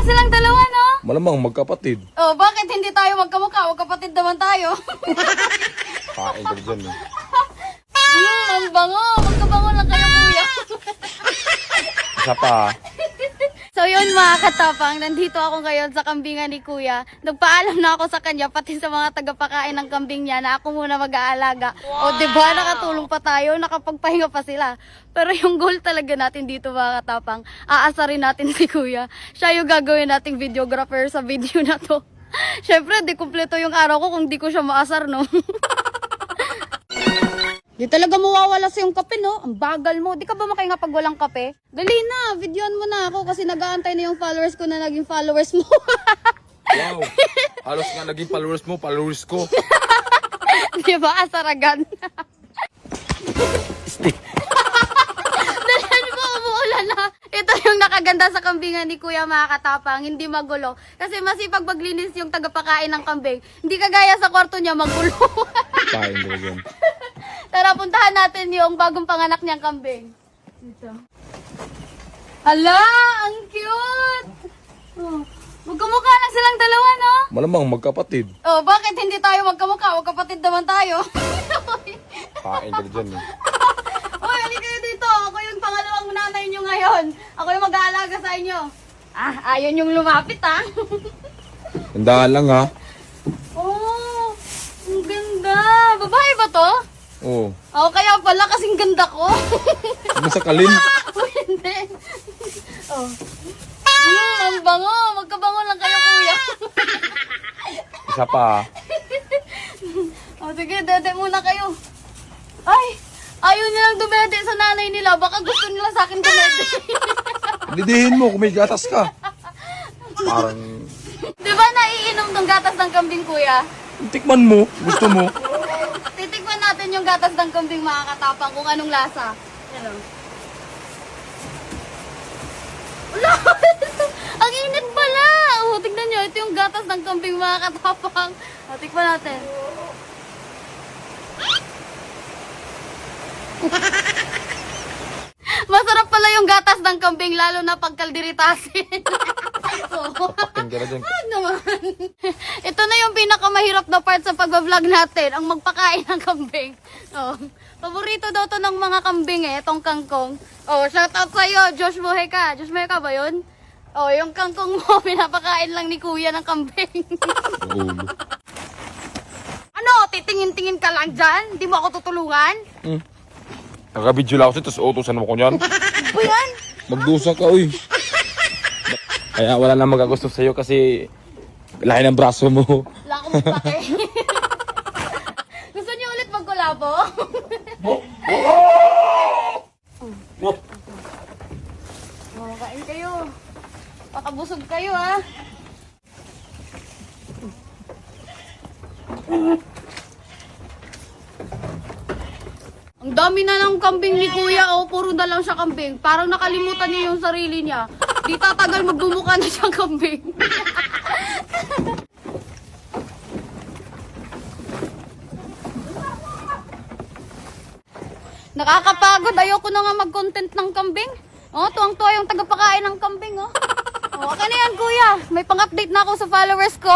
silang dalawa, no? Malamang magkapatid. Oh, bakit hindi tayo magkamukha? Magkapatid naman tayo. Kain ka dyan eh. Ang bango. Magkabango lang kayo, kuya. Isa pa. So yun mga katapang, nandito ako ngayon sa kambingan ni kuya. Nagpaalam na ako sa kanya, pati sa mga tagapakain ng kambing niya, na ako muna mag-aalaga. O diba, nakatulong pa tayo, nakapagpahinga pa sila. Pero yung goal talaga natin dito mga katapang, aasarin natin si kuya. Siya yung gagawin nating videographer sa video na to. Syempre, di kumpleto yung araw ko kung di ko siya maasar, no? Di talaga mawawala sa yung kape, no? Ang bagal mo. Di ka ba makahinga pag walang kape? Dali na, videoan mo na ako kasi nag-aantay na yung followers ko na naging followers mo. Wow. Halos nga naging followers mo, followers ko. Di ba, asaragan? Stick. Dalihan mo, umuulan na. Ito yung nakaganda sa kambingan ni kuya mga katapang, hindi magulo. Kasi masipag maglinis yung tagapakain ng kambing. Hindi kagaya sa kwarto niya magulo. Kain ka dyan. Tara, puntahan natin yung bagong panganak niyang kambing. Dito. Hala, ang cute! Oh, magkamukha na silang dalawa, no? Malamang magkapatid. Oh, bakit hindi tayo magkamukha? Magkapatid naman tayo. Kain ka dyan eh. Uy, hindi kayo dito. Ako yung pangalawang nanay nyo ngayon. Ako yung mag-aalaga sa inyo. Ah, ayun yung lumapit, ah. Tandaan lang ha. Oh, ang ganda. Babae ba to? Oo. Oh, kaya pala kasing ganda ko. Ano sa kalin? Hindi. Oh. Ang bango. Magkabango lang kayo, kuya. Isa pa. Oh, sige, dede muna kayo. Ay, ayaw nilang dumede sa nanay nila. Baka gusto nila sa akin dumede. Didihin mo kung may gatas ka. Parang Di ba naiinom ng gatas ng kambing, kuya? tikman mo. Gusto mo. Titikman natin yung gatas ng kambing mga katapang kung anong lasa. Hello. Wala! Ang init pala! Oh, tignan nyo, ito yung gatas ng kambing mga katapang. Oh, tikman natin. Masarap pala yung gatas ng kambing, lalo na pag kaldiritasin. Oh. Paking ka na dyan. Ano naman? Ito na yung pinakamahirap na part sa pag-vlog natin, ang magpakain ng kambing. Oh. Paborito daw to ng mga kambing eh, itong kangkong. Oh, shout out sa'yo, Josh Moheka. Josh Moheka ba yun? Oh, yung kangkong mo, pinapakain lang ni kuya ng kambing. Ulo. Ano, titingin-tingin ka lang dyan? Hindi mo ako tutulungan? Nakabidyo lang ako tapos utusan mo ko niyan. Ano ba yan? Magdusa ka, uy. Kaya wala na magagusto sa'yo kasi lahi ng braso mo. Wala akong pake. Gusto niyo ulit magkulabo? Oh, kain kayo. Pakabusog kayo, ha? Ang dami na ng kambing ni kuya, oh. Puro na lang siya kambing. Parang nakalimutan niya yung sarili niya. Di tatagal magbumuka na siyang kambing. Nakakapagod. Ayoko na nga mag-content ng kambing. Oh, tuwang-tuwa yung tagapakain ng kambing, oh. Oh, okay na yan, kuya. May pang-update na ako sa followers ko.